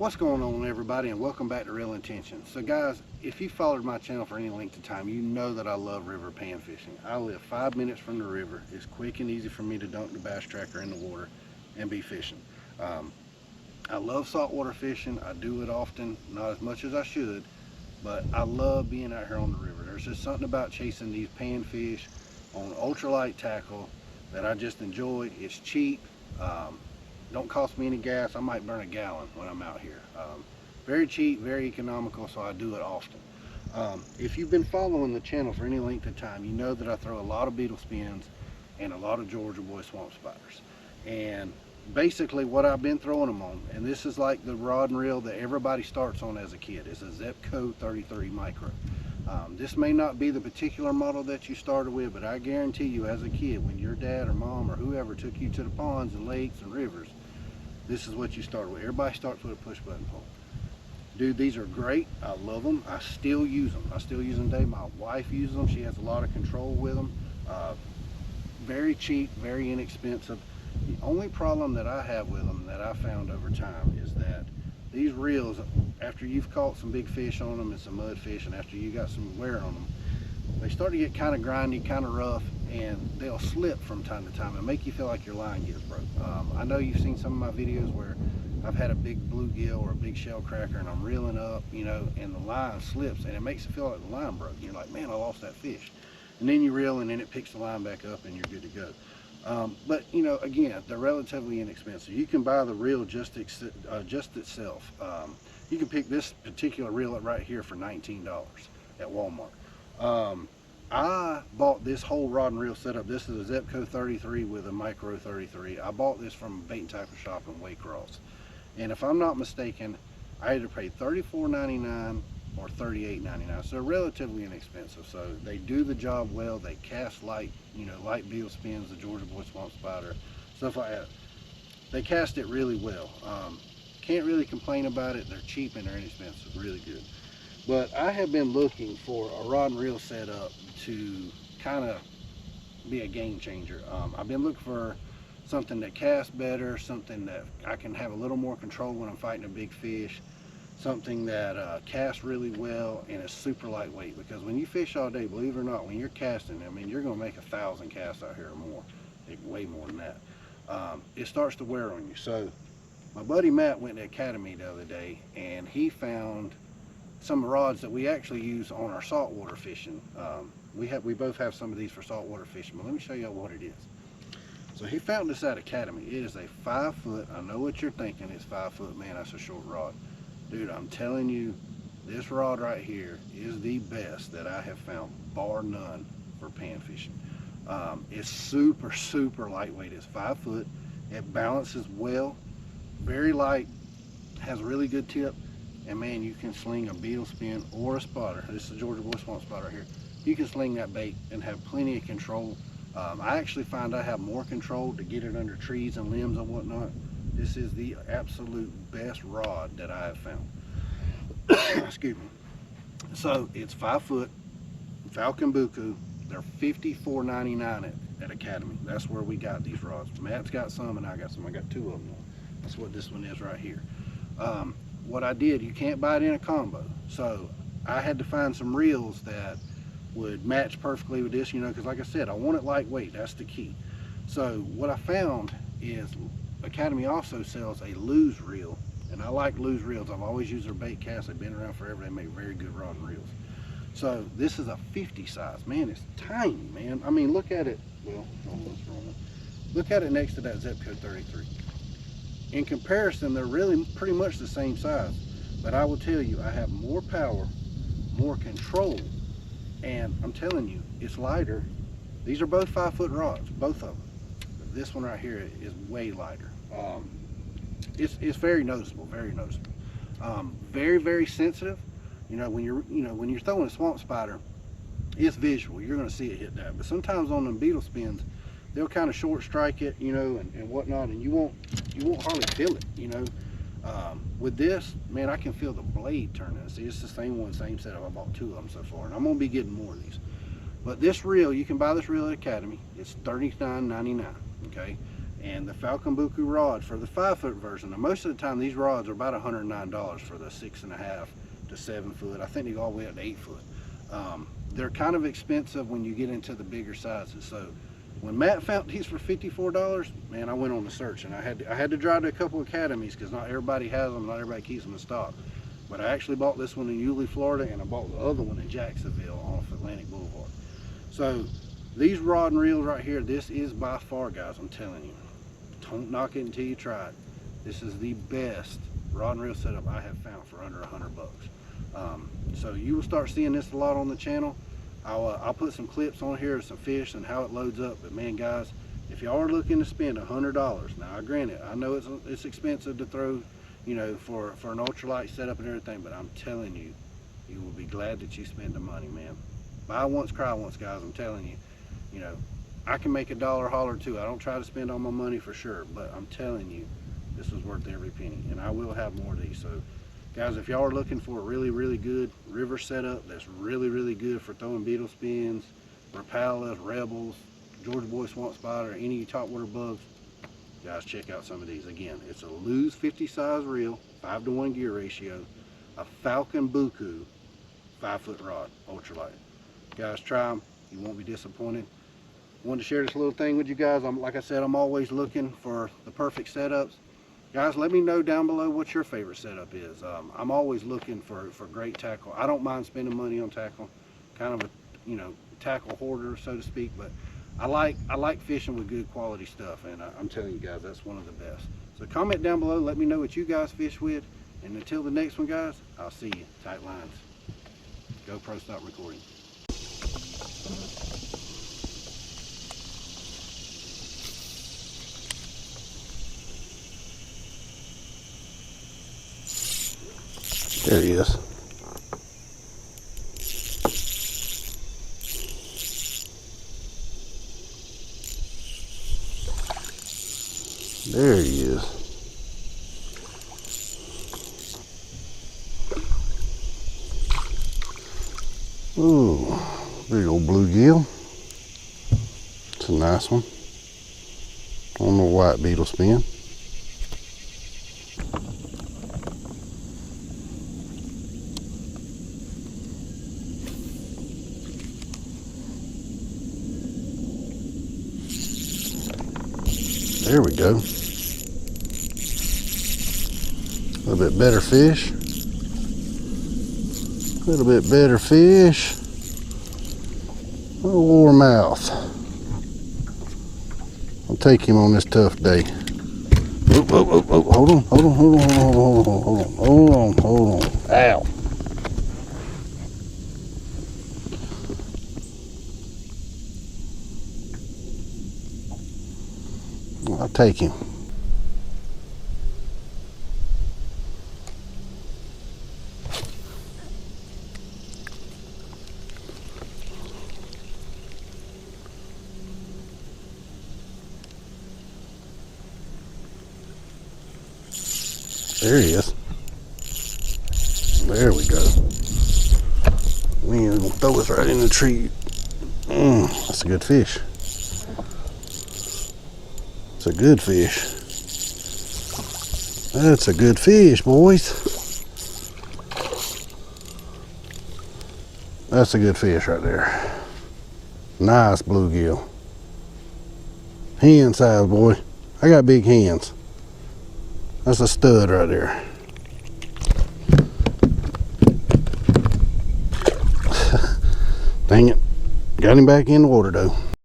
What's going on, everybody, and welcome back to Real Intentions. So guys, if you followed my channel for any length of time, you know that I love river pan fishing. I live 5 minutes from the river. It's quick and easy for me to dunk the bass tracker in the water and be fishing. um, I love saltwater fishing. I do it often, not as much as I should, but I love being out here on the river. There's just something about chasing these panfish on ultralight tackle that I just enjoy. It's cheap. Don't cost me any gas. I might burn a gallon when I'm out here. Very cheap, very economical, so I do it often. If you've been following the channel for any length of time, you know that I throw a lot of beetle spins and a lot of Georgia Boy swamp spiders. And basically what I've been throwing them on, and this is like the rod and reel that everybody starts on as a kid, is a Zepco 33 micro. This may not be the particular model that you started with, but I guarantee you as a kid, when your dad or mom or whoever took you to the ponds and lakes and rivers, this is what you started with. Everybody starts with a push button pole. Dude, these are great. I love them. I still use them. I still use them today. My wife uses them. She has a lot of control with them. Very cheap, very inexpensive. The only problem that I have with them that I found over time is that these reels, after you've caught some big fish on them and some mud fish, and after you got some wear on them, they start to get kind of grindy, kind of rough, and they'll slip from time to time and make you feel like your line gets broke. I know you've seen some of my videos where I've had a big bluegill or a big shell cracker and I'm reeling up, you know, and the line slips and it makes it feel like the line broke. You're like, man, I lost that fish. And then you reel and then it picks the line back up and you're good to go. But you know, again, they're relatively inexpensive. You can buy the reel just itself. You can pick this particular reel up right here for $19 at Walmart. I bought this whole rod and reel setup. This is a Zepco 33 with a micro 33. I bought this from a bait and tackle shop in Waycross. And if I'm not mistaken, I either paid $34.99 or $38.99. So they're relatively inexpensive. So they do the job well. They cast light, you know, light beetle spins, the Georgia Boy swamp spider, stuff like that. They cast it really well. Can't really complain about it. They're cheap and they're inexpensive, really good. But I have been looking for a rod and reel setup to kind of be a game changer. I've been looking for something that casts better, something that I can have a little more control when I'm fighting a big fish, something that casts really well and is super lightweight. Because when you fish all day, believe it or not, when you're casting, I mean, you're going to make 1,000 casts out here or more, way more than that. It starts to wear on you. So my buddy Matt went to Academy the other day and he found some rods that we actually use on our saltwater fishing. We both have some of these for saltwater fishing, but let me show you what it is. So he found this at Academy. It is a 5 foot. I know what you're thinking. It's 5 foot. Man, that's a short rod. Dude, I'm telling you, this rod right here is the best that I have found, bar none, for pan fishing. It's super, super lightweight. It's 5 foot. It balances well, very light, has a really good tip. And man, you can sling a beetle spin or a spotter. This is a Georgia Boy swamp spotter right here. You can sling that bait and have plenty of control. I actually find I have more control to get it under trees and limbs and whatnot. This is the absolute best rod that I have found. Excuse me. So it's 5 foot, Falcon Buku. They're $54.99 at Academy. That's where we got these rods. Matt's got some and I got some. I got 2 of them. That's what this one is right here. What I did, you can't buy it in a combo, so I had to find some reels that would match perfectly with this, you know, because like I said, I want it lightweight. That's the key. So what I found is Academy also sells a Lose reel, and I like Lose reels. I've always used their bait casts. They've been around forever. They make very good rod and reels. So this is a 50 size. Man, it's tiny, man. I mean, look at it. Well, look at it next to that Zepco 33. In comparison, they're really pretty much the same size, but I will tell you, I have more power, more control, and I'm telling you, it's lighter. These are both 5 foot rods, both of them. But this one right here is way lighter. It's very noticeable, very noticeable. Very, very sensitive. You know, when you're throwing a swamp spider, it's visual. You're going to see it hit that. But sometimes on them beetle spins, they'll kind of short strike it, you know, and whatnot, and you won't hardly feel it, you know. With this, man, I can feel the blade turning. See, it's the same one, same setup. I bought 2 of them so far, and I'm gonna be getting more of these. But this reel, you can buy this reel at Academy. It's $39.99, okay? And the Falcon Buku rod for the 5-foot version. Now most of the time these rods are about $109 for the 6.5 to 7 foot. I think they go all the way up to 8 foot. They're kind of expensive when you get into the bigger sizes. So when Matt found these for $54, man, I went on the search, and I had to drive to a couple academies because not everybody has them, not everybody keeps them in stock. But I actually bought this one in Yulee, Florida, and I bought the other one in Jacksonville off Atlantic Boulevard. So these rod and reels right here, this is by far, guys, I'm telling you, don't knock it until you try it. This is the best rod and reel setup I have found for under $100 bucks. So you will start seeing this a lot on the channel. I'll put some clips on here of some fish and how it loads up. But man, guys, if y'all are looking to spend $100, now I grant it, I know it's expensive to throw, you know, for an ultralight setup and everything, but I'm telling you, you will be glad that you spend the money, man. Buy once, cry once, guys. I'm telling you, you know, I can make a dollar holler too. I don't try to spend all my money for sure, but I'm telling you, this is worth every penny, and I will have more of these. So guys, if y'all are looking for a really good river setup that's really good for throwing beetle spins, rapalas, rebels, Georgia Boy swamp spider, any topwater bugs, guys, check out some of these. Again, it's a Lose 50 size reel, 5-to-1 gear ratio, a Falcon Buku 5-foot rod, ultralight. Guys, try them, you won't be disappointed. Wanted to share this little thing with you guys. Like I said, I'm always looking for the perfect setups. Guys, let me know down below what your favorite setup is. I'm always looking for great tackle. I don't mind spending money on tackle, kind of a, you know, tackle hoarder, so to speak, but I like fishing with good quality stuff, and I'm telling you guys, that's one of the best. So comment down below, let me know what you guys fish with, and until the next one, guys, I'll see you. Tight lines. GoPro, stop recording. There he is. There he is. Ooh, big old bluegill. It's a nice one. On the white beetle spin. There we go. A little bit better fish. A little bit better fish. A little warmouth. I'll take him on this tough day. Oh, oh, oh, oh, hold on, hold on, hold on, hold on, hold on, hold on. Ow. I'll take him. There he is. There we go. We ain't gonna throw us right in the tree. That's a good fish. It's a good fish. That's a good fish, boys. That's a good fish right there. Nice bluegill. Hand size, boy. I got big hands. That's a stud right there. Dang it. Got him back in the water though.